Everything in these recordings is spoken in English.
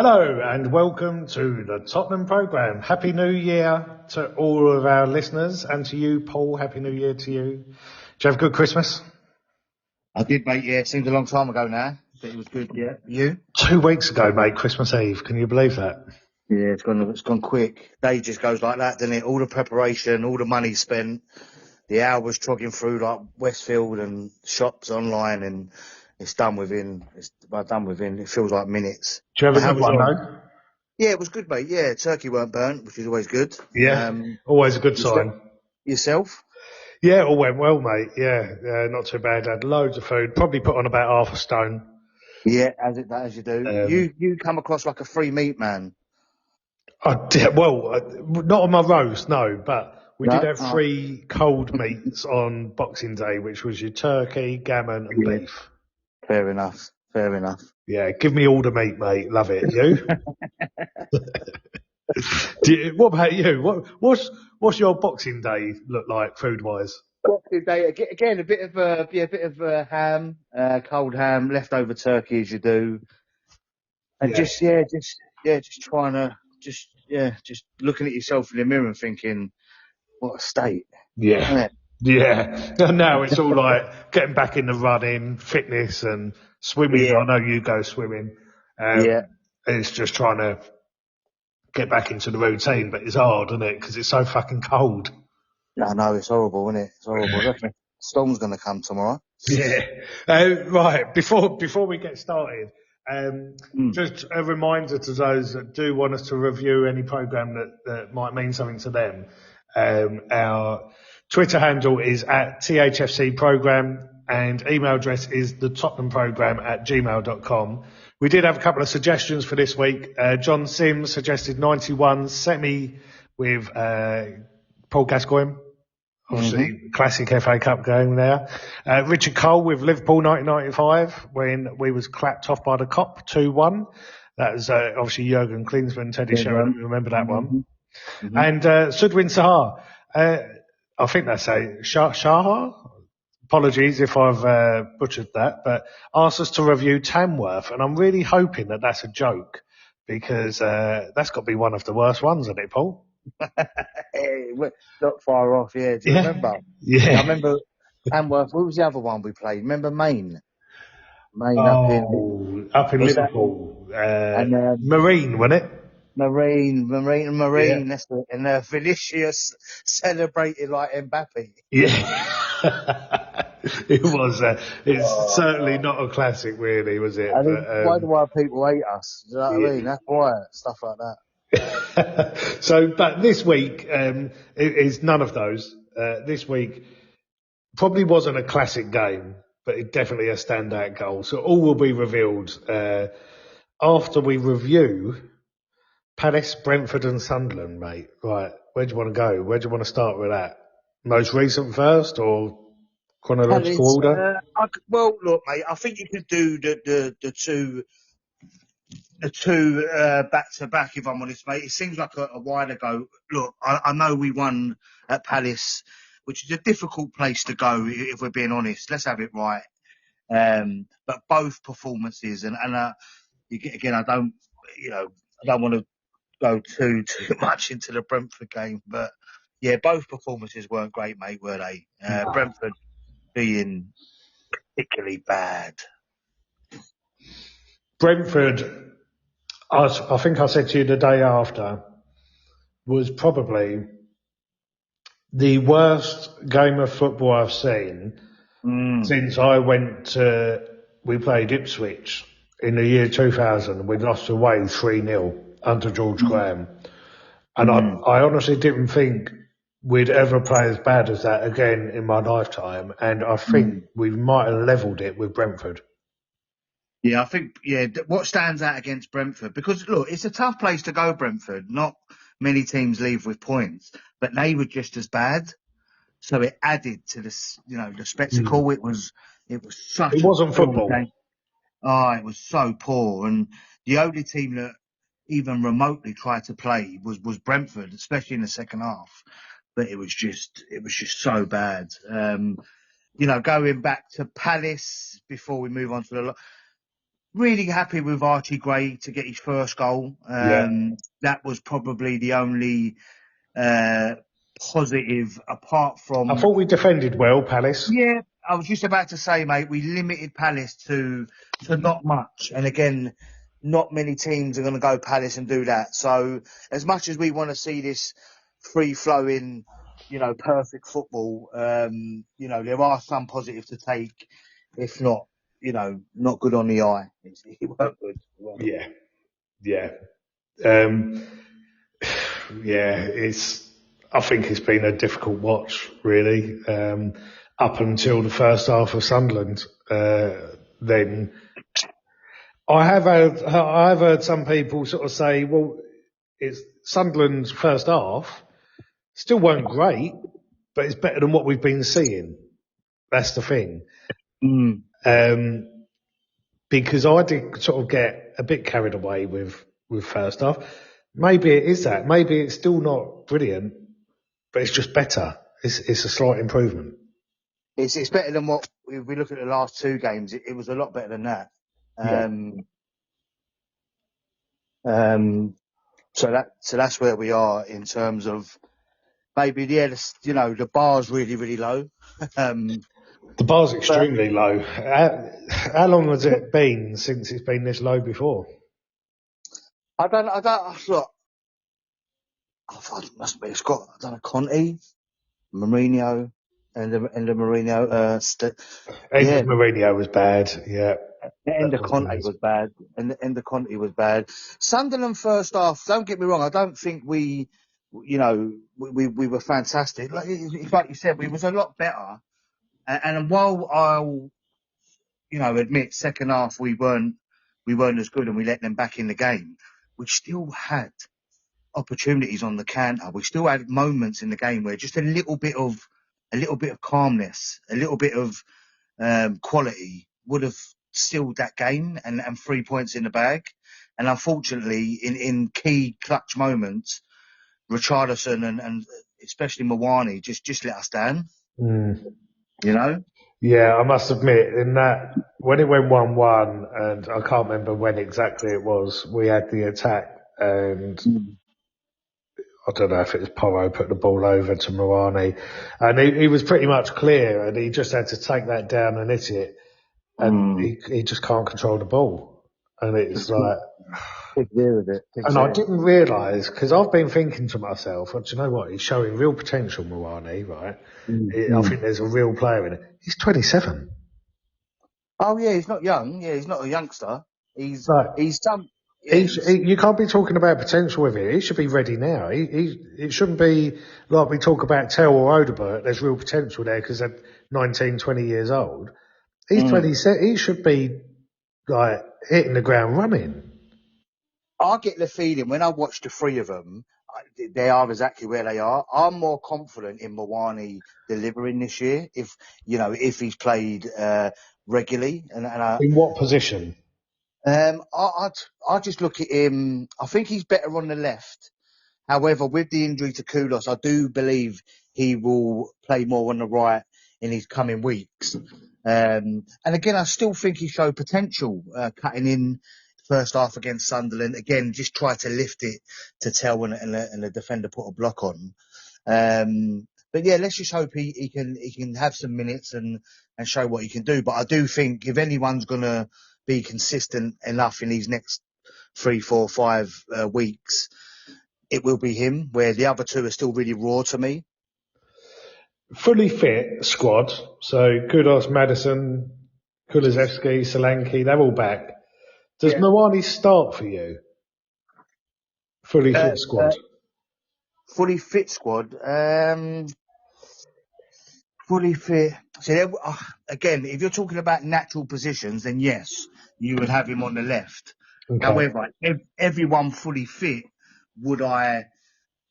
Hello and welcome to the Tottenham programme. Happy New Year to all of our listeners and to you, Paul. Happy New Year to you. Did you have a good Christmas? I did, mate, yeah. It seems a long time ago now, but it was good, yeah. You? 2 weeks ago, mate, Christmas Eve. Can you believe that? Yeah, it's gone quick. Day just goes like that, doesn't it? All the preparation, all the money spent, the hours trogging through like Westfield and shops online, and it's done within, it feels like minutes. Did you have But a how good was one, yours? though? Yeah, it was good, mate. Yeah, turkey weren't burnt, which is always good. Yeah, always a good Yourself? sign. Yourself? Yeah, all went well, mate. Yeah, not too bad. Had loads of food. Probably put on about half a stone. Yeah, as you do. Um, You come across like a free meat man. not on my roast, no, but we did No? have Oh. 3 cold meats on Boxing Day, which was your turkey, gammon and Yeah, beef. fair enough. Fair enough. Yeah, give me all the meat, mate. Love it. You? What about you? What's your Boxing Day look like food wise? Boxing Day again, a bit of ham, cold ham, leftover turkey as you do, and Yeah, just trying to just looking at yourself in the mirror and thinking, what a state, isn't yeah, it? yeah. And now it's all like getting back in the running, fitness, and swimming. Yeah, I know you go swimming. yeah. It's just trying to get back into the routine, but it's hard, isn't it? Because it's so fucking cold. I know it's horrible, isn't it? It's horrible. I reckon storm's going to come tomorrow. Yeah. Right. Before we get started, Mm. just a reminder to those that do want us to review any program that might mean something to them. Our Twitter handle is at THFC program and email address is the Tottenham program at gmail.com. We did have a couple of suggestions for this week. John Sims suggested 91 semi with Paul Gascoigne. Mm-hmm. Obviously, classic FA Cup game there. Richard Cole with Liverpool 1995 when we was clapped off by the Cop 2-1. That was obviously Jurgen Klinsmann, Teddy Good one. Sheringham. Remember that one? Mm-hmm. Mm-hmm. And Sudwin Sahar. I think that's Shahar. Apologies if I've butchered that, but asked us to review Tamworth, and I'm really hoping that that's a joke because that's got to be one of the worst ones, isn't it, Paul? We're not far off, yeah. Do you remember? Yeah. I remember Tamworth. What was the other one we played? Remember Maine? Maine Up in was that Liverpool. and Marine, wasn't it? Marine. Yeah. That's it. And Vinicius celebrated like Mbappe. Yeah. It was. It's certainly not a classic, really, was it? I think But, why do our people hate us? Do you know what I yeah. mean? That's why stuff like that. But this week is none of those. This week probably wasn't a classic game, but it's definitely a standout goal. So all will be revealed after we review Palace, Brentford and Sunderland, mate. Right, where do you want to go? Where do you want to start with that? Most recent first or chronological Palace. order? Well, look, mate. I think you could do the two back to back. If I'm honest, mate, it seems like a while ago. Look, I know we won at Palace, which is a difficult place to go if we're being honest. Let's have it right. But both performances, and again, I don't want to go too much into the Brentford game, but yeah, both performances weren't great, mate, were they? Brentford being particularly bad. Brentford, I think I said to you the day after, was probably the worst game of football I've seen since we played Ipswich in the year 2000. We lost away 3-0 under George Graham. And I honestly didn't think we'd ever play as bad as that again in my lifetime. And I think we might have levelled it with Brentford. Yeah, I think, what stands out against Brentford, because look, it's a tough place to go, Brentford. Not many teams leave with points, but they were just as bad. So it added to this, the spectacle. It was It such a wasn't poor football. game. Oh, it was so poor. And the only team that even remotely tried to play was Brentford, especially in the second half. But it was just so bad. Going back to Palace before we move on to Really happy with Archie Gray to get his first goal. Yeah. That was probably the only positive, apart I from, thought we defended well, Palace. yeah, I was just about to say, mate, we limited Palace to not much. And again, not many teams are going to go Palace and do that. So as much as we want to see this free flowing, perfect football, there are some positives to take, if not, not good on the eye. It weren't good. It weren't good. Yeah. Yeah. Um, yeah, I think it's been a difficult watch, really, up until the first half of Sunderland. Then I've heard some people sort of say, well, it's Sunderland's first half still weren't great, but it's better than what we've been seeing. That's the thing. Mm. Because I did sort of get a bit carried away with first half. Maybe it is that. Maybe it's still not brilliant, but it's just better. It's a slight improvement. It's better than what we look at the last two games. It was a lot better than that. Yeah. So that's where we are in terms of maybe the bar's really really low. The bar's But extremely low. How long has it been since it's been this low before? I don't look. I thought it must be. It's got I don't know Conte, Mourinho, and the Mourinho. End Yeah, of Mourinho was bad. Yeah, the that end of was Conte bad. was bad, and the end of Conte was bad. Sunderland first half. Don't get me wrong. I don't think we were fantastic. Like you said, we was a lot better. And while I'll admit second half we weren't as good and we let them back in the game, we still had opportunities on the counter. We still had moments in the game where just a little bit of calmness, a little bit of quality would have sealed that game and 3 points in the bag. And unfortunately, in key clutch moments, Richarlison and especially Mawani just let us down. Mm. You know. Yeah, I must admit, in that when it went 1-1, and I can't remember when exactly it was, we had the attack, and Mm. I don't know if it was Porro put the ball over to Moani, and he was pretty much clear, and he just had to take that down and hit it, and Mm. he just can't control the ball, and it's like, Big deal with it. Big and I deal. didn't realise because I've been thinking to myself, well, do you know what? He's showing real potential, Moani, right? I Mm. think there's a real player in it. He's 27. Oh yeah, he's not young. Yeah, he's not a youngster. He's Like, he's some. Yeah, he's. you can't be talking about potential with it. He should be ready now. It shouldn't be like we talk about Tell or Odebert. There's real potential there because they're 19, 20 years old. He's Mm. 27. He should be like hitting the ground running. I get the feeling when I watch the three of them, they are exactly where they are. I'm more confident in Mawani delivering this year if he's played regularly. In what position? I just look at him. I think he's better on the left. However, with the injury to Kudus, I do believe he will play more on the right in his coming weeks. And again, I still think he showed potential cutting in first half against Sunderland. Again, just try to lift it to Tell and the defender put a block on. But yeah, let's just hope he can have some minutes and show what he can do. But I do think if anyone's going to be consistent enough in these next 3, 4, 5 weeks, it will be him, where the other two are still really raw to me. Fully fit squad. So Kudos, Madison, Kulusevski, Solanke, they're all back. Does Yeah. Moani start for you? Fully Uh, fit uh, squad. fully fit squad. Fully fit. So again, if you're talking about natural positions, then yes, you would have him on the left. Okay. However, if everyone fully fit, would I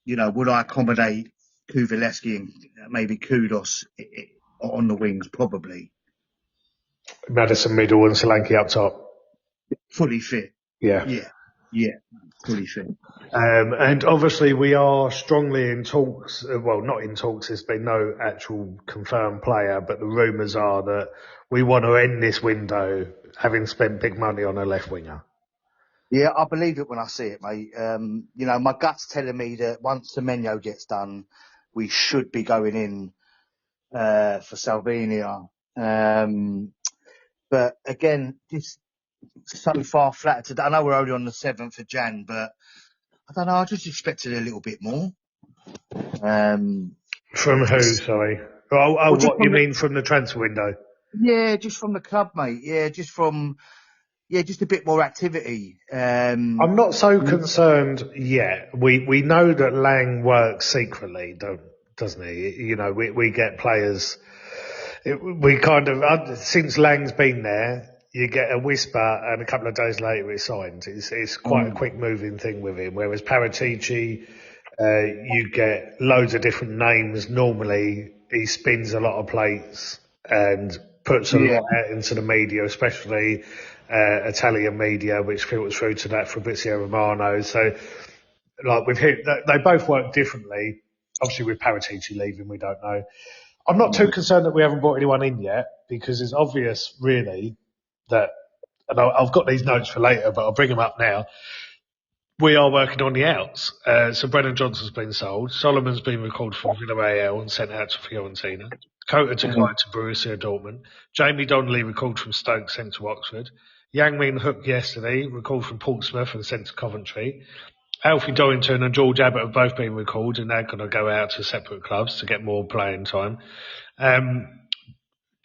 accommodate Kuvalevski and maybe Kudos on the wings? Probably. Madison middle and Solanke up top. Fully fit. Yeah. Yeah, fully fit. And obviously we are strongly in talks, well, not in talks, there's been no actual confirmed player, but the rumours are that we want to end this window having spent big money on a left winger. Yeah, I believe it when I see it, mate. My gut's telling me that once Semenyo gets done, we should be going in for Salvini. But again, just so far flat today. I know we're only on the 7th of Jan, but I don't know. I just expected a little bit more. From who, sorry? What you mean from the transfer window? Yeah, just from the club, mate. Yeah, just a bit more activity. I'm not so concerned yet. We know that Lang works secretly, doesn't he? You know, we get players. Since Lang's been there, you get a whisper, and a couple of days later it's signed. It's quite a quick moving thing with him. Whereas Paratici, you get loads of different names. Normally, he spins a lot of plates and puts a lot out into the media, especially Italian media, which filters through to that Fabrizio Romano. So, like with him, they both work differently. Obviously, with Paratici leaving, we don't know. I'm not too concerned that we haven't brought anyone in yet, because it's obvious, really, that, and I've got these notes for later, but I'll bring them up now. We are working on the outs. So Brennan Johnson's been sold. Solomon's been recalled from Villarreal and sent out to Fiorentina. Kota Takai to Borussia Dortmund. Jamie Donnelly recalled from Stoke, sent to Oxford. Yang Min Hook yesterday, recalled from Portsmouth and sent to Coventry. Alfie Dorrington and George Abbott have both been recalled, and they're going to go out to separate clubs to get more playing time.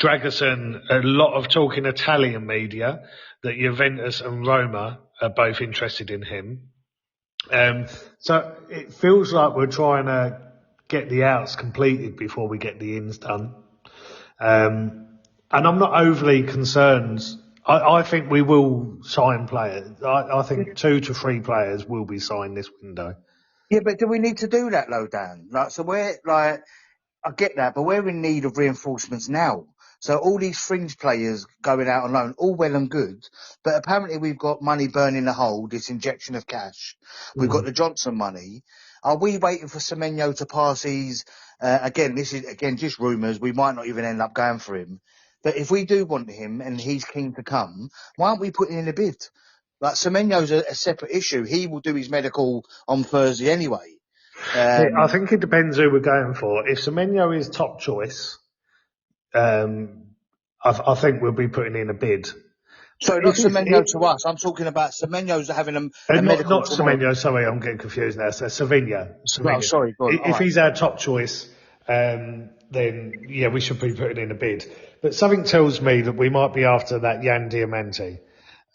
Dragerson, a lot of talk in Italian media that Juventus and Roma are both interested in him. So it feels like we're trying to get the outs completed before we get the ins done. And I'm not overly concerned. I think we will sign players. I think 2 to 3 players will be signed this window. Yeah, but do we need to do that, though, Dan? I get that, but we're in need of reinforcements now. So all these fringe players going out on loan, all well and good, but apparently we've got money burning a hole, this injection of cash. We've got the Johnson money. Are we waiting for Semenyo to pass his, this is just rumours, we might not even end up going for him. But if we do want him and he's keen to come, why aren't we putting in a bid? Like, Semenyo's a separate issue. He will do his medical on Thursday anyway. I think it depends who we're going for. If Semenyo is top choice, I think we'll be putting in a bid. So not Semenyo to us. I'm talking about Semenyo's having a medical. Not Semenyo, sorry, I'm getting confused now. So Savinha. Oh, sorry. Go on. If he's our top choice, then yeah, we should be putting in a bid. But something tells me that we might be after that Jan Diamante.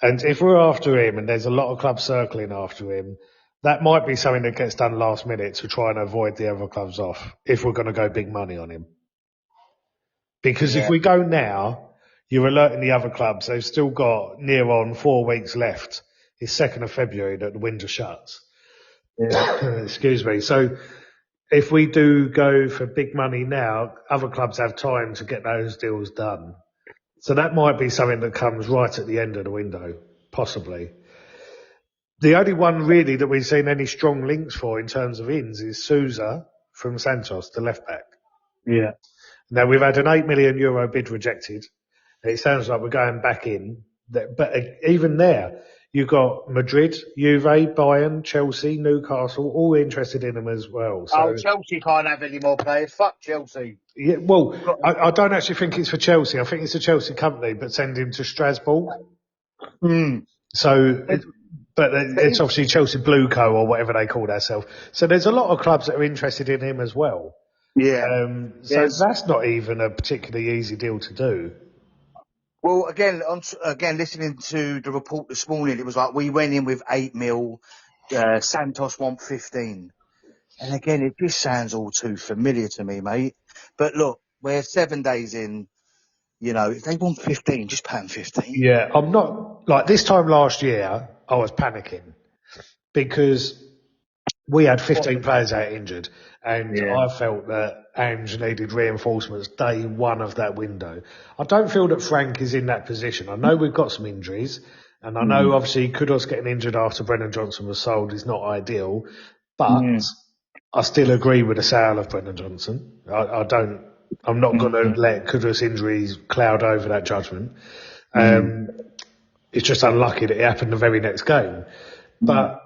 And if we're after him, and there's a lot of clubs circling after him, that might be something that gets done last minute to try and avoid the other clubs off, if we're going to go big money on him. Because if we go now, you're alerting the other clubs. They've still got near on 4 weeks left. It's 2nd of February that the window shuts. Yeah. Excuse me. So if we do go for big money now, other clubs have time to get those deals done. So that might be something that comes right at the end of the window, possibly. The only one really that we've seen any strong links for in terms of ins is Sousa from Santos, the left back. Yeah. Now we've had an €8 million bid rejected. It sounds like we're going back in. But even there, you've got Madrid, Juve, Bayern, Chelsea, Newcastle, all interested in them as well. So, Chelsea can't have any more players. Fuck Chelsea. Yeah, well, I don't actually think it's for Chelsea. I think it's a Chelsea company, but send him to Strasbourg. So, but it's obviously Chelsea Blue Co. or whatever they call themselves. So there's a lot of clubs that are interested in him as well. Yeah. So that's not even a particularly easy deal to do. Well, again, listening to the report this morning, it was like we went in with 8 mil, Santos want 15. And again, it just sounds all too familiar to me, mate. But look, we're 7 days in. You know, if they want 15, just pay them 15. Yeah, I'm not, like this time last year, I was panicking because we had 15 players out injured, and I felt that Ange needed reinforcements day one of that window. I don't feel that Frank is in that position. I know we've got some injuries, and I know obviously Kudos getting injured after Brennan Johnson was sold is not ideal, but I still agree with the sale of Brennan Johnson. I'm not going to let Kudos injuries cloud over that judgment. It's just unlucky that it happened the very next game. But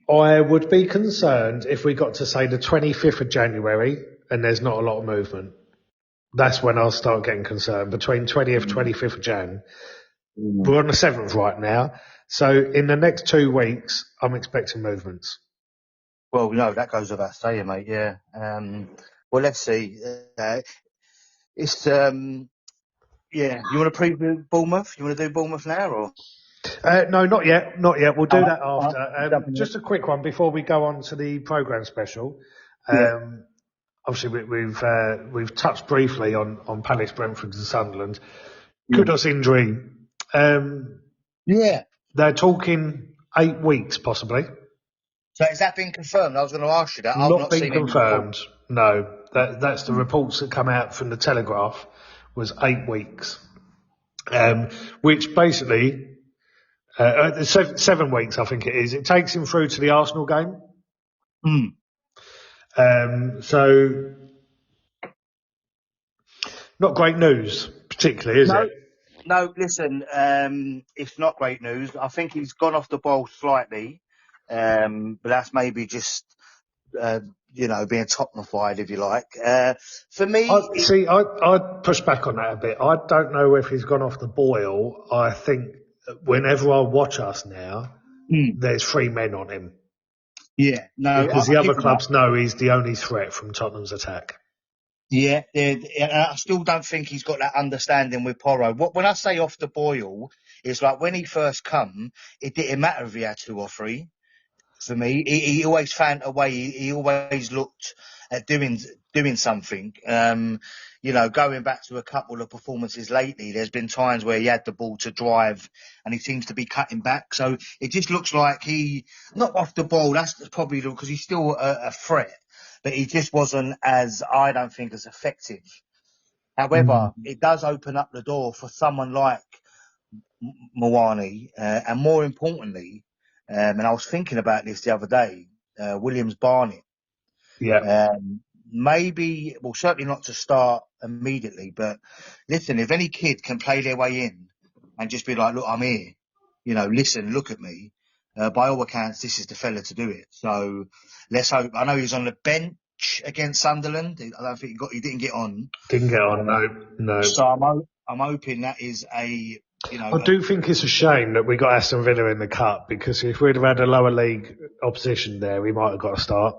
I would be concerned if we got to, say, the 25th of January and there's not a lot of movement. That's when I'll start getting concerned. Between 20th, 25th of Jan. We're on the 7th right now. So in the next 2 weeks, I'm expecting movements. Well, no, that goes without saying, mate. Yeah. Well, let's see. It's yeah. You want to preview Bournemouth? You want to do Bournemouth now, or? No, not yet. Not yet. We'll do that after. Jumping in. Just a quick one before we go on to the programme special. Yeah. Obviously, we've touched briefly on Palace, Brentford and Sunderland. Yeah. Kudos injury. Yeah. They're talking 8 weeks, possibly. So has that been confirmed? I was going to ask you that. I've Not not been seen any report. confirmed. No, that's the reports that come out from the Telegraph. Was 8 weeks, which basically 7 weeks, I think it is. It takes him through to the Arsenal game. So not great news, particularly, is it? No, listen, it's not great news. I think he's gone off the ball slightly, but that's maybe just, being topnified, if you like. For me, I'd push back on that a bit. I don't know if he's gone off the boil. I think whenever I watch us now, there's 3 men on him. Yeah, no, Because I the other give him that. clubs know he's the only threat from Tottenham's attack. Yeah, I still don't think he's got that understanding with Porro. When I say off the boil, it's like when he first come, it didn't matter if he had 2 or 3. For me, he always found a way. He always looked at doing something. Going back to a couple of performances lately, there's been times where he had the ball to drive, and he seems to be cutting back. So it just looks like he not off the ball. That's probably because he's still a threat, but he just wasn't as I don't think as effective. However, it does open up the door for someone like Mawani, and more importantly, and I was thinking about this the other day, Williams Barnett. Yeah. Maybe, well, certainly not to start immediately, but listen, if any kid can play their way in and just be like, look, I'm here, listen, look at me. By all accounts, this is the fella to do it. So let's hope. I know he's on the bench against Sunderland. I don't think he didn't get on. Didn't get on, no. So I'm hoping that is I do think it's a shame that we got Aston Villa in the cup, because if we'd have had a lower league opposition there, we might have got a start.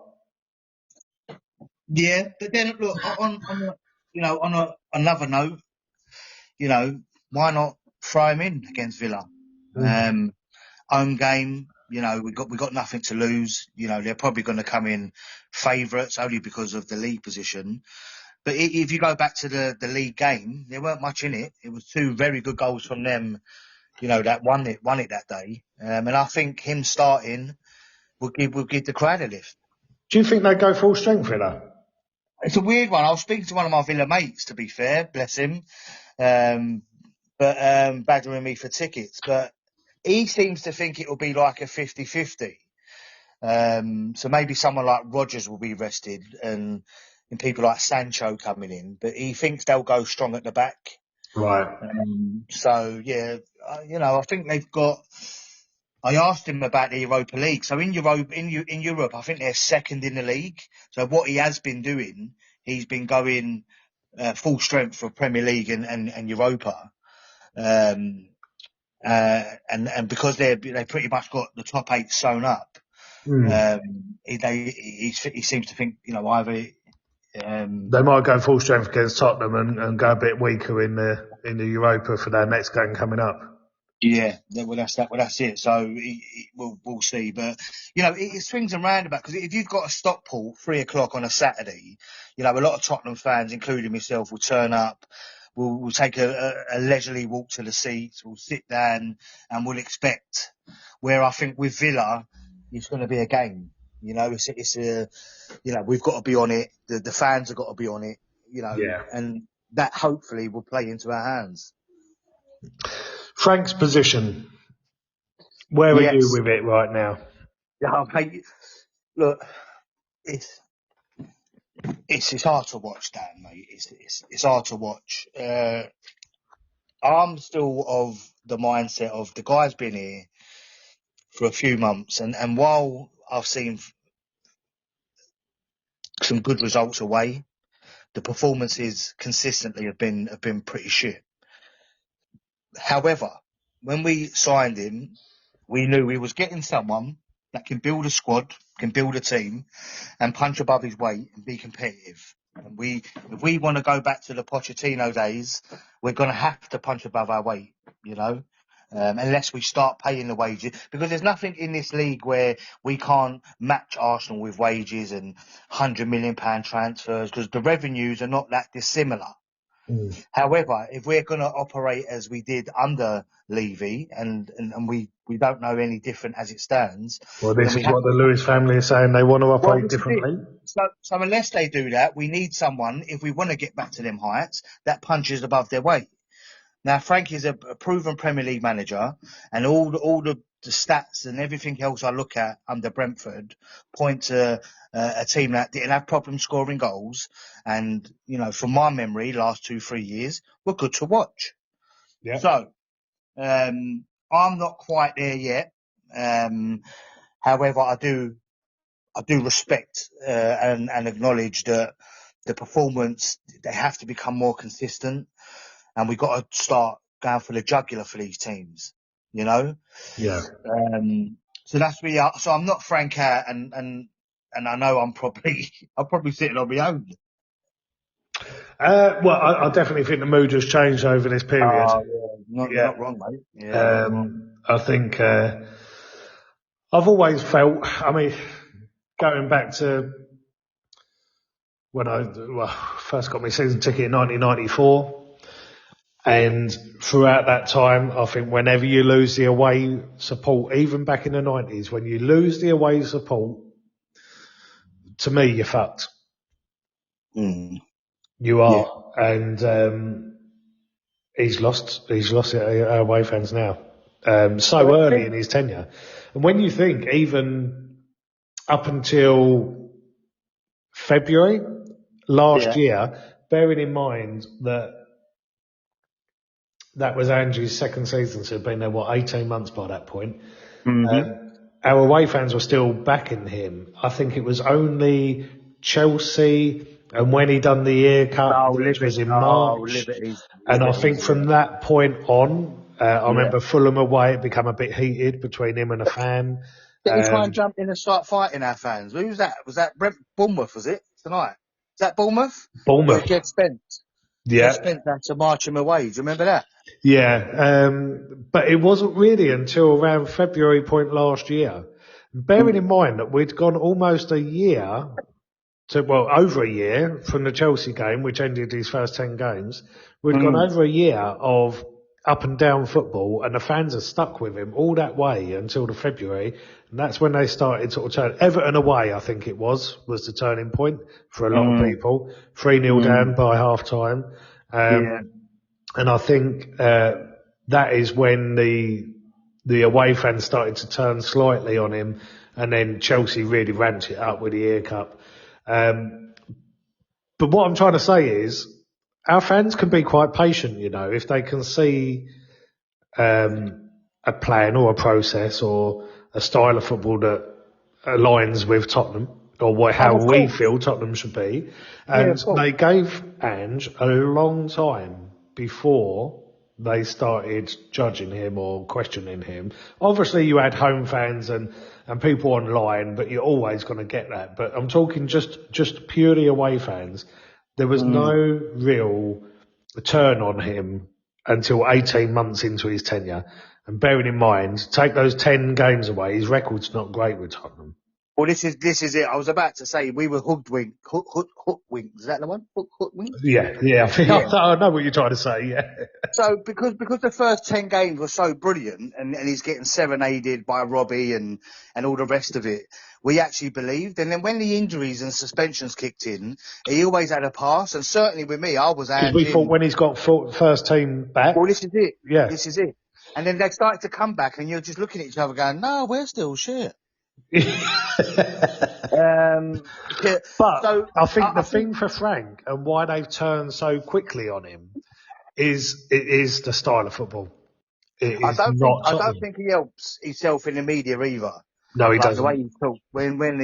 Yeah, but then look another note, why not throw him in against Villa? Home game, we got nothing to lose. They're probably going to come in favourites only because of the league position. But if you go back to the league game, there weren't much in it. It was 2 very good goals from them, that won it that day. And I think him starting will give the crowd a lift. Do you think they'd go full strength, Villa? It's a weird one. I was speaking to one of my Villa mates, to be fair, bless him, but badgering me for tickets. But he seems to think it will be like a 50-50. So maybe someone like Rodgers will be rested and people like Sancho coming in. But he thinks they'll go strong at the back. Right. So, yeah, I think they've got... I asked him about the Europa League. So in Europe, I think they're second in the league. So what he has been doing, he's been going full strength for Premier League and Europa. And because they pretty much got the top 8 sewn up, he seems to think, either... they might go full strength against Tottenham and go a bit weaker in the Europa for their next game coming up. Yeah, well, that's it. So we'll see. But, it swings and roundabouts, because if you've got a Stockport 3:00 on a Saturday, a lot of Tottenham fans, including myself, will turn up. We'll take a leisurely walk to the seats. We'll sit down and we'll expect, where I think with Villa, it's going to be a game. It's we've got to be on it. The fans have got to be on it, and that hopefully will play into our hands. Frank's position. Where are you with it right now? Yeah, mate, look, it's hard to watch, Dan, mate. It's hard to watch. I'm still of the mindset of the guy's been here for a few months, and while I've seen some good results away, the performances consistently have been pretty shit. However, when we signed him, we knew we was getting someone that can build a squad, can build a team, and punch above his weight and be competitive. And if we want to go back to the Pochettino days, we're going to have to punch above our weight, you know, unless we start paying the wages. Because there's nothing in this league where we can't match Arsenal with wages and £100 million transfers, because the revenues are not that dissimilar. However, if we're going to operate as we did under Levy, and we don't know any different as it stands, Well, this then we is have what to. the Lewis family is saying. They want to Well, operate this is it. differently. So unless they do that, we need someone, if we want to get back to them heights, that punches above their weight. Now, Frank is a proven Premier League manager, and all the stats and everything else I look at under Brentford point to a team that didn't have problems scoring goals, and you know, from my memory, last 2-3 years were good to watch. Yeah. So I'm not quite there yet. However, I do respect and acknowledge that the performance, they have to become more consistent, and we've got to start going for the jugular for these teams, you know? Yeah. So that's me. So I'm not Frank out, and I know I'm probably sitting on my own. Well, I definitely think the mood has changed over this period. Oh, yeah. You're not wrong, mate. Yeah, you're not wrong. I think I've always felt, I mean, going back to when I first got my season ticket in 1994, and throughout that time, I think whenever you lose the away support, even back in the 90s, when you lose the away support, to me, you're fucked. You Yeah. are. And he's lost it, our away fans now. So early in his tenure. And when you think, even up until February last year, bearing in mind that was Angie's second season, so he'd been there, 18 months by that point. Our away fans were still backing him. I think it was only Chelsea, and when he done the Year Cup, which was in March. And I think from that point on, I remember Fulham away, it became a bit heated between him and a fan. Didn't he try and jump in and start fighting our fans? Who was that? Was that Bournemouth, was it, tonight? Is that Bournemouth? Where Bournemouth. Jed Spence Yeah. had to march him away. Do you remember that? Yeah. But it wasn't really until around February point last year. Bearing in mind that we'd gone almost a year over a year from the Chelsea game, which ended his first 10 games. We'd gone over a year of up and down football, and the fans are stuck with him all that way until the February. And that's when they started sort of turn. Everton away, I think it was the turning point for a lot of people. 3-0 down by half time. And I think, that is when the away fans started to turn slightly on him, and then Chelsea really ramped it up with the Year Cup. But what I'm trying to say is, our fans can be quite patient, you know, if they can see a plan or a process or a style of football that aligns with Tottenham or how we feel Tottenham should be. And they gave Ange a long time before they started judging him or questioning him. Obviously, you had home fans and people online, but you're always going to get that. But I'm talking just purely away fans. There was no real turn on him until 18 months into his tenure. And bearing in mind, take those 10 games away, his record's not great with Tottenham. Well, this is it. I was about to say we were hoodwinked. Hoodwinked. Is that the one? Hoodwinked? Yeah. I know what you're trying to say. Yeah. So because the first 10 games were so brilliant, and he's getting serenaded by Robbie and all the rest of it, we actually believed. And then when the injuries and suspensions kicked in, he always had a pass. And certainly with me, I was Because we thought when he's got first team back. Well, this is it. Yeah. This is it. And then they started to come back, and you're just looking at each other going, "No, we're still shit." But So I think the thing for Frank and why they've turned so quickly on him it is the style of football. It is not I don't Tottenham. think he helps himself in the media either. No, he Like the way doesn't. he talks, when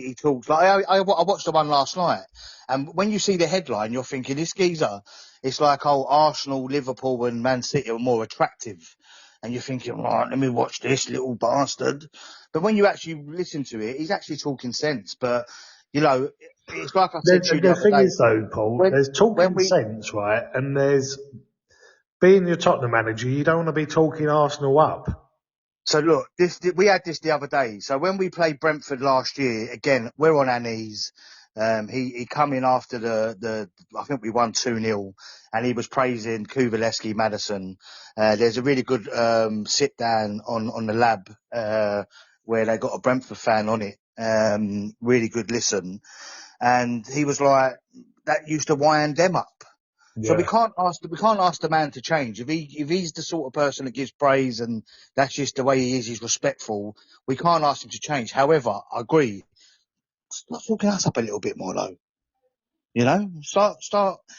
he talks, like I watched the one last night, and when you see the headline, you're thinking this geezer, it's like, oh, Arsenal, Liverpool, and Man City are more attractive, and you're thinking, right, let me watch this little bastard. But when you actually listen to it, he's actually talking sense. But you know, it's like I said to you the The other thing day, is, though, Paul, when there's when talking we sense, right? And there's being your Tottenham manager, you don't want to be talking Arsenal up. So look, we had this the other day. So when we played Brentford last year, again, we're on our knees. He come in after I think we won 2-0, and he was praising Kuvalevski, Madison. There's a really good sit down on the lab where they got a Brentford fan on it. Really good listen, and he was like, that used to wind them up. So we Yeah. can't ask the man to change. If he's the sort of person that gives praise and that's just the way he is, he's respectful. We can't ask him to change. However, I agree. Start talking us up a little bit more, though. You know, start.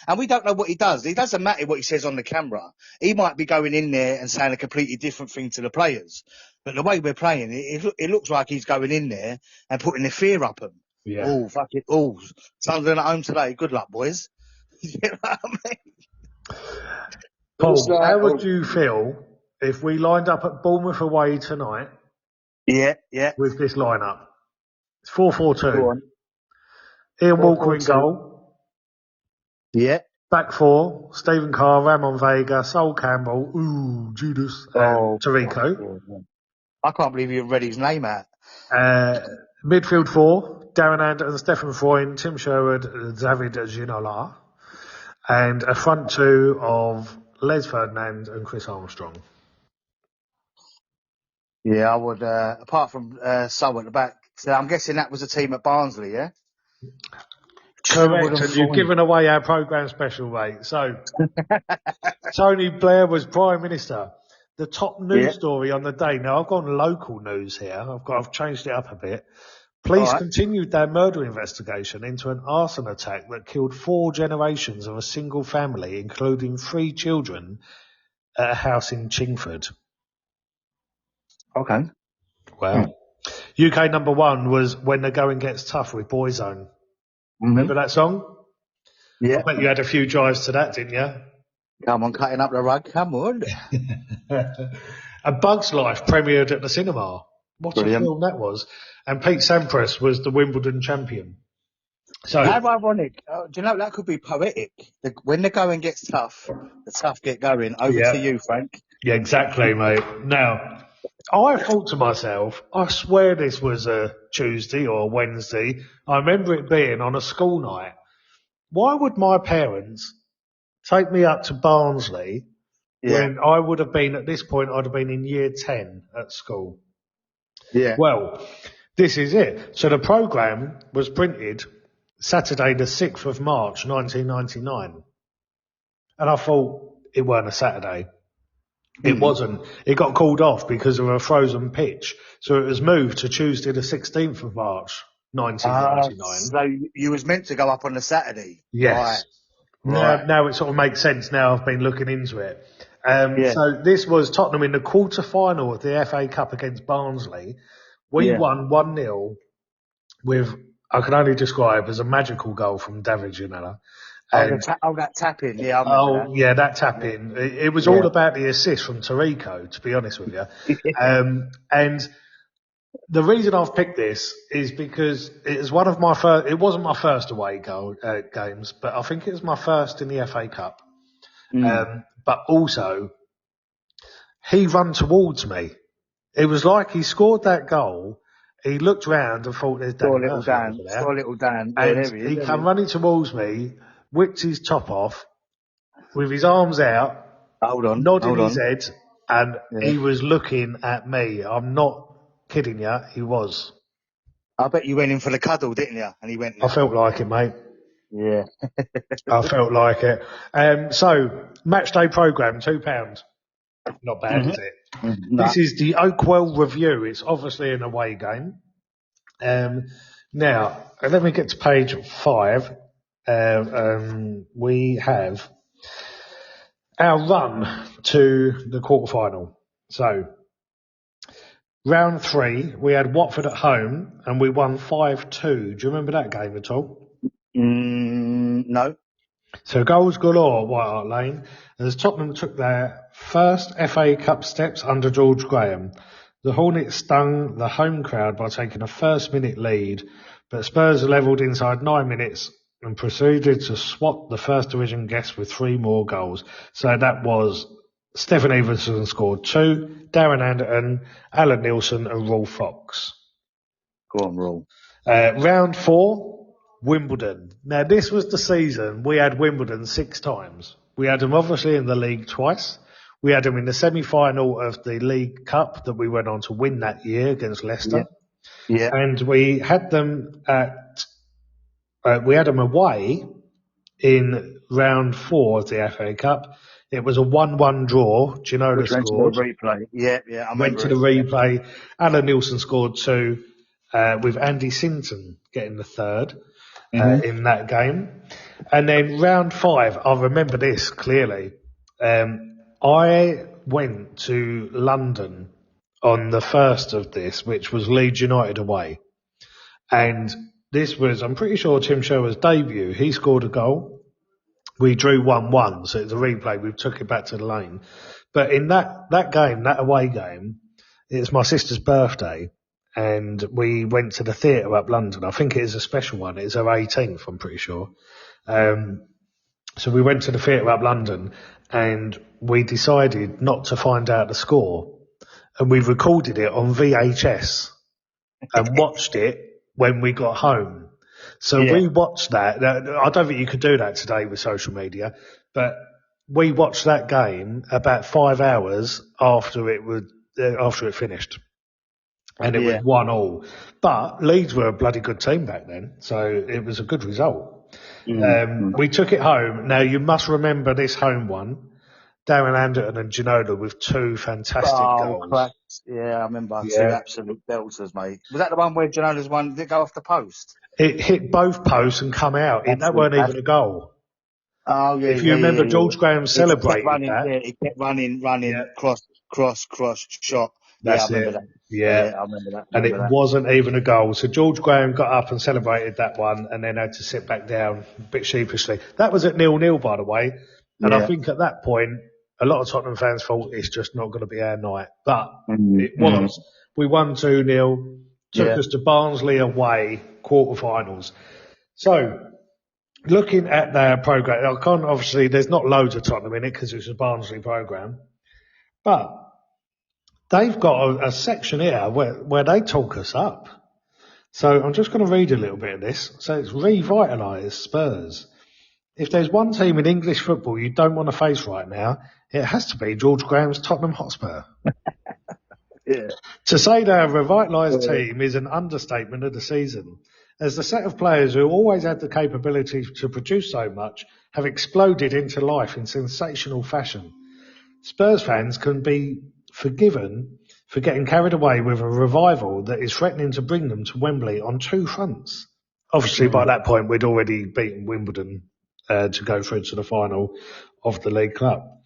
And we don't know what he does. It doesn't matter what he says on the camera. He might be going in there and saying a completely different thing to the players. But the way we're playing, it looks like he's going in there and putting the fear up them. Yeah. Oh, fuck it. Oh, Sunderland at home today. Good luck, boys. You know what I mean? It's Paul, like, how would oh, you feel if we lined up at Bournemouth away tonight yeah. with this lineup? It's Go 4-4-2. on. Ian Walker in 4-4-2. goal. Yeah. Back four, Stephen Carr, Ramon Vega, Sol Campbell, Judas, and Oh, fuck Taricco. yeah, man. I can't believe you read his name out. Uh, Midfield four, Darren Anderton, Stefan Freund, Tim Sherwood, David Ginola. And a front two of Les Ferdinand and Chris Armstrong. Yeah, I would, apart from Sol at the back. So I'm guessing that was a team at Barnsley, yeah? Sherwood Correct, and and you've Freund. given away our programme special, mate. So, Tony Blair was Prime Minister. The top Yeah. news story on the day. Now, I've gone local news here. I've changed it up a bit. All Police right. continued their murder investigation into an arson attack that killed 4 generations of a single family, including 3 children, at a house in Chingford. Okay. Well, UK number 1 was When the Going Gets Tough with Boyzone. Mm-hmm. Remember that song? I Yeah. bet you had a few drives to that, didn't you? Come on, cutting up the rug. Come on. A Bug's Life premiered at the cinema. What a Brilliant. film that was. And Pete Sampras was the Wimbledon champion. So, How ironic. Do you know, that could be poetic. When the going gets tough, the tough get going. Over to yeah, you, Frank. yeah, exactly, mate. Now, I thought to myself, I swear this was a Tuesday or a Wednesday. I remember it being on a school night. Why would my parents take me up to Barnsley Yeah. when I would have been, at this point, I'd have been in year 10 at school? Yeah. Well, this is it. So the programme was printed Saturday the 6th of March 1999. And I thought it weren't a Saturday. It Mm. wasn't. It got called off because of a frozen pitch. So it was moved to Tuesday the 16th of March 1999. So you was meant to go up on the Saturday. Right. Yes. Right. Now it sort of makes sense now I've been looking into it. Yeah. So this was Tottenham in the quarter-final of the FA Cup against Barnsley. We Yeah. won 1-0 with, I can only describe as a magical goal from David Ginola. And That tapping. Yeah, I remember that. yeah, that tap in. It was all Yeah. about the assist from Taricco, to be honest with you. Yeah. And the reason I've picked this is because it is one of my first. It wasn't my first away games, but I think it was my first in the FA Cup. Mm. But also, he ran towards me. It was like he scored that goal. He looked round and thought, "There's Danny Saw little Murphy over Dan. there," Saw little Dan. Yeah, and there he is. he There he came is. running towards me, whipped his top off with his arms out, Hold on. nodding Hold his on. head, and Yeah. he was looking at me. I'm not kidding you, he was. I bet you went in for the cuddle, didn't you? And he went, I nah. felt like it, mate. Yeah. I felt like it. So, match day programme, £2. Not bad, is it? Nah. This is the Oakwell Review. It's obviously an away game. Now, let me get to page 5. We have our run to the quarterfinal. So, round 3, we had Watford at home and we won 5-2. Do you remember that game at all? No. So goals galore at White Hart Lane as Tottenham took their first FA Cup steps under George Graham. The Hornets stung the home crowd by taking a first-minute lead, but Spurs levelled inside 9 minutes and proceeded to swat the first division guests with 3 more goals. So that was Stephen Everson scored 2, Darren Anderton, Alan Nielsen and Rolf Fox. Go on, Roll. Round 4, Wimbledon. Now, this was the season we had Wimbledon 6 times. We had them obviously in the league twice. We had them in the semi-final of the League Cup that we went on to win that year against Leicester. Yeah. And we had them away in round 4 of the FA Cup. It was a 1-1 draw. Ginola scored. Went to the replay. Yeah, I remember. Went to the replay. Alan Nielsen scored 2, with Andy Sinton getting the 3rd in that game. And then round 5, I remember this clearly. I went to London on the first of this, which was Leeds United away. And this was, I'm pretty sure, Tim Sherwood's debut. He scored a goal. We drew 1-1, so it's a replay. We took it back to the lane. But in that game, that away game, it's my sister's birthday, and we went to the theatre up London. I think it is a special one. It's her 18th, I'm pretty sure. So we went to the theatre up London, and we decided not to find out the score. And we recorded it on VHS and watched it when we got home. So we watched that. I don't think you could do that today with social media, but we watched that game about 5 hours after it finished. And it was 1-1. But Leeds were a bloody good team back then, so it was a good result. We took it home. Now, you must remember this home one. Darren Anderton and Ginola with 2 fantastic goals. Cracks. Yeah, I remember. 2 absolute belters, mate. Was that the one where Ginola's one did it go off the post? It hit both posts and come out. That weren't even a goal. Oh, yeah. If you remember, George Graham celebrated that. Yeah, he kept running, cross, shot. That's I remember that. Yeah, I remember that. And it wasn't even a goal. So George Graham got up and celebrated that one and then had to sit back down a bit sheepishly. That was at 0-0, by the way. And I think at that point, a lot of Tottenham fans thought it's just not going to be our night. But it was. We won 2-0, took us to Barnsley away, quarterfinals. So, looking at their programme, obviously there's not loads of Tottenham in it because it's a Barnsley programme. But they've got a section here where they talk us up. So I'm just going to read a little bit of this. So it's revitalise Spurs. If there's one team in English football you don't want to face right now, it has to be George Graham's Tottenham Hotspur. To say they're a revitalised team is an understatement of the season, as the set of players who always had the capability to produce so much have exploded into life in sensational fashion. Spurs fans can be forgiven for getting carried away with a revival that is threatening to bring them to Wembley on 2 fronts. Obviously, by that point, we'd already beaten Wimbledon to go through to the final of the League Cup.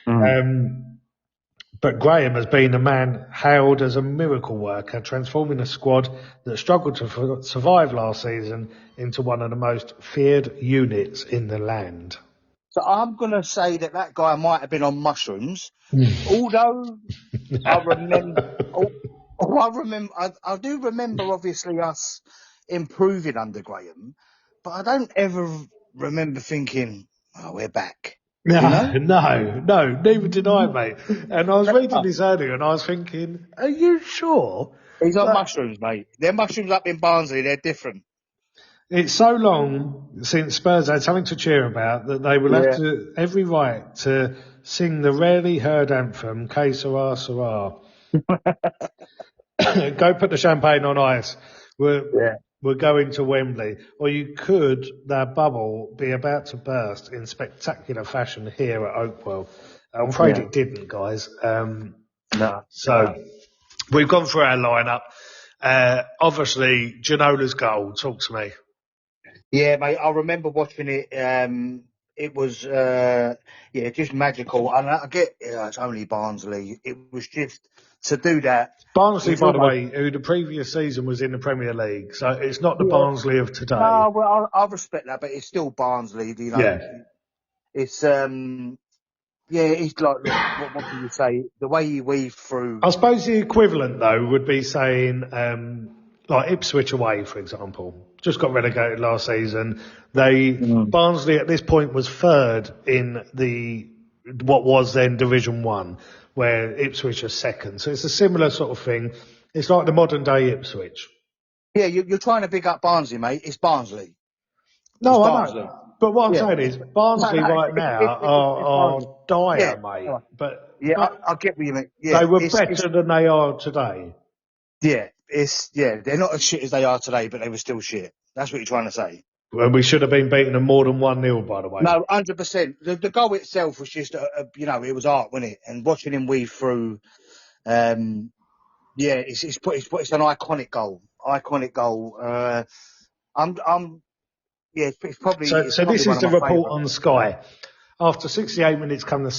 But Graham has been a man hailed as a miracle worker, transforming a squad that struggled to survive last season into one of the most feared units in the land. So I'm going to say that guy might have been on mushrooms, although I do remember obviously us improving under Graham, but I don't ever remember thinking, oh, we're back. No, neither did I, mate. And I was reading this earlier and I was thinking, are you sure? He's on mushrooms, mate. They're mushrooms up in Barnsley, they're different. It's so long since Spurs had something to cheer about that they will have every right to sing the rarely heard anthem, Que Sera, Sera. Go put the champagne on ice. We're going to Wembley. Or you could, their bubble, be about to burst in spectacular fashion here at Oakwell. I'm afraid it didn't, guys. We've gone through our lineup. Obviously, Ginola's goal, talk to me. Yeah, mate, I remember watching it it was just magical. And I get it's only Barnsley. It was just to do that. Barnsley, It's by the almost way, who the previous season was in the Premier League, so it's not the Barnsley of today. no. Well, I respect that, but it's still Barnsley. You know, Yeah. it's it's like look, what can you say? The way you weave through. I suppose the equivalent, though, would be saying, like Ipswich away, for example, just got relegated last season. Barnsley at this point was third in what was then Division 1, where Ipswich are second. So it's a similar sort of thing. It's like the modern day Ipswich. Yeah, you're trying to big up Barnsley, mate. It's Barnsley. It's No, I Barnsley. know. But what I'm Yeah. saying is, No, Barnsley right now it's Barnsley. are dire, Yeah. mate. But Yeah, I get what you mean. they Yeah, were better than they are today. they're not as shit as they are today, but they were still shit. That's what you're trying to say. Well, we should have been beating them more than 1-0, by the way. No, 100%. The goal itself was just, it was art, wasn't it? And watching him weave through, it's an iconic goal. Iconic goal. It's probably So this one is of the my report favourite. on Sky. After 68 minutes come the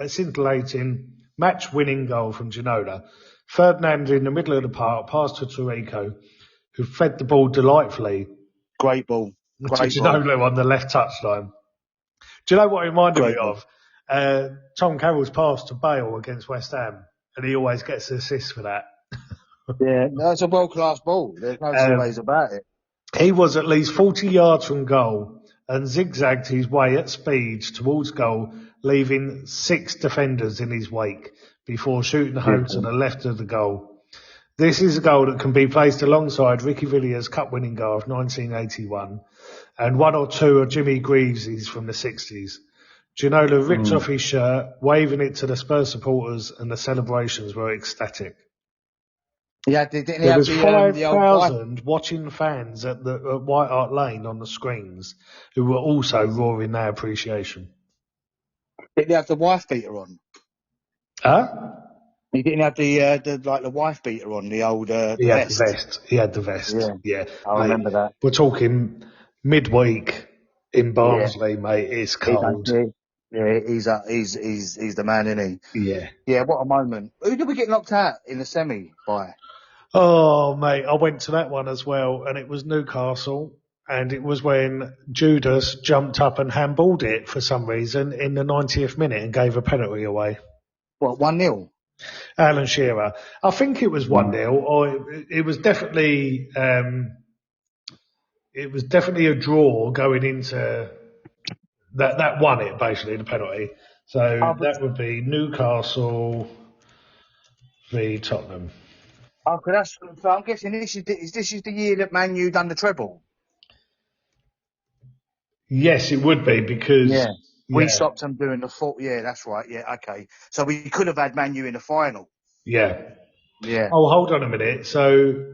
scintillating match-winning goal from Ginola. Ferdinand in the middle of the park, passed to Taricco, who fed the ball delightfully Great ball. to Great ball. Ginola on the left touchline. Do you know what it reminded me Great ball. of? Tom Carroll's pass to Bale against West Ham, and he always gets the assist for that. Yeah, that's a world-class ball. There's no two ways about it. He was at least 40 yards from goal and zigzagged his way at speed towards goal, leaving 6 defenders in his wake before shooting home to the left of the goal. This is a goal that can be placed alongside Ricky Villiers' cup-winning goal of 1981 and one or two of Jimmy Greaves' from the 60s. Ginola ripped off his shirt, waving it to the Spurs supporters, and the celebrations were ecstatic. Yeah, didn't he There have was the old wife? 5,000 watching fans at White Hart Lane on the screens who were also roaring their appreciation. Didn't he have the wife beater on? Huh? He didn't have the wife beater on, the old the He had vest. the vest. He had the vest. Yeah. I remember that. We're talking midweek in Barnsley, mate. It's cold. He's the man, isn't he? Yeah. Yeah, what a moment. Who did we get knocked out in the semi by? Oh, mate, I went to that one as well, and it was Newcastle, and it was when Judas jumped up and handballed it for some reason in the 90th minute and gave a penalty away. What, 1-0? Alan Shearer. I think it was 1-0, or it was definitely a draw going into that won it basically, the penalty. So that would be Newcastle v Tottenham. So I'm guessing this is the year that Man U done the treble. Yes, it would be because we stopped them doing the full. Yeah, that's right. Yeah, okay. So we could have had Man U in the final. Yeah. Yeah. Oh, hold on a minute. So,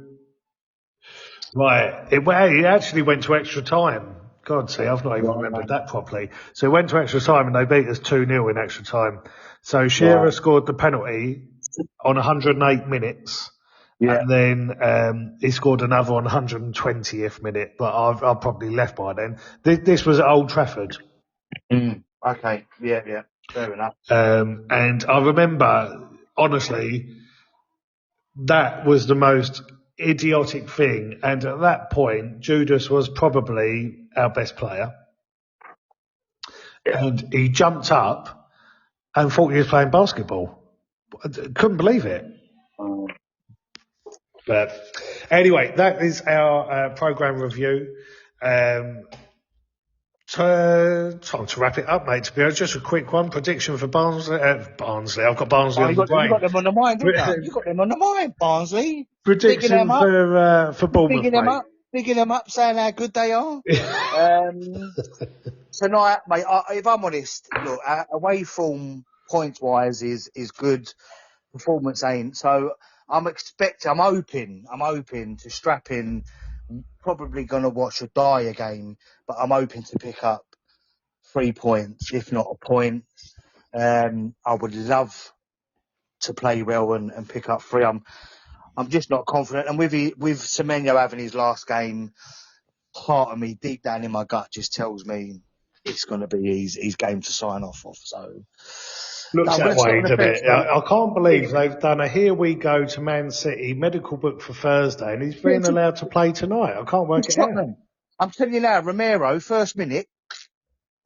right, it actually went to extra time. God, see, I've not even remembered that properly. So it went to extra time and they beat us 2-0 in extra time. So Shearer scored the penalty on 108 minutes. Yeah. And then he scored another on 120th minute, but I've probably left by then. This was at Old Trafford. Okay. Yeah. Fair enough. And I remember, honestly, that was the most idiotic thing. And at that point, Judas was probably our best player. Yeah. And he jumped up and thought he was playing basketball. I couldn't believe it. But anyway, that is our program review. Time to wrap it up, mate. To be honest, just a quick one. Prediction for Barnsley. Barnsley. I've got Barnsley on the brain. You got them on the mind, didn't you? You got them on the mind, Barnsley. Prediction for Bournemouth, mate. Bigging them up, saying how good they are. Tonight, mate, if I'm honest, look, away form points-wise is good. Performance ain't. So I'm hoping to strap in. Probably going to watch a Dyer game, but I'm hoping to pick up 3 points, if not a point. I would love to play well and pick up 3. I'm just not confident. And with Semenyo having his last game, part of me, deep down in my gut, just tells me it's going to be his game to sign off of. So, Looks I'm going that to sit way, on the doesn't fence, it? mate. I can't believe they've done a here we go to Man City medical book for Thursday and he's being allowed to play tonight. I can't work it out. Tottenham. I'm telling you now, Romero, first minute,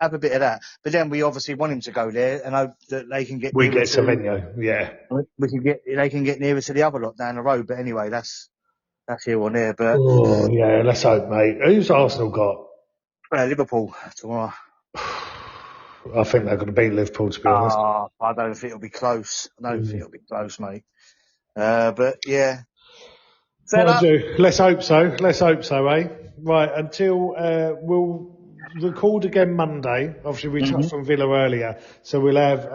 have a bit of that. But then we obviously want him to go there and hope that they can get We nearer get to. Savinho, yeah. They can get nearer to the other lot down the road. But anyway, that's here or there. But Oh, yeah, let's hope, mate. Who's Arsenal got? Liverpool tomorrow. I think they're going to beat Liverpool, to be honest. I don't think it'll be close. I don't think it'll be close, mate. But yeah. Mind you, let's hope so. Let's hope so, eh? Right, until we'll record again Monday. Obviously, we touched on Villa earlier, so we'll have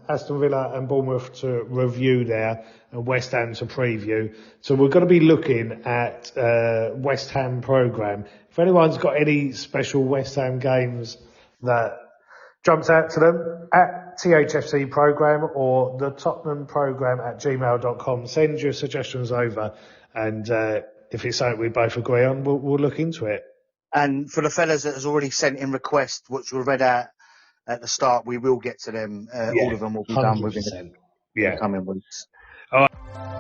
Aston Villa and Bournemouth to review there and West Ham to preview. So we're going to be looking at West Ham programme. If anyone's got any special West Ham games that jumps out to them, at THFC programme or the Tottenham programme at gmail.com. Send your suggestions over, and if it's something we both agree on, we'll look into it. And for the fellas that has already sent in requests, which were read out at the start, we will get to them. All of them will be done within 100%. the coming weeks. All right.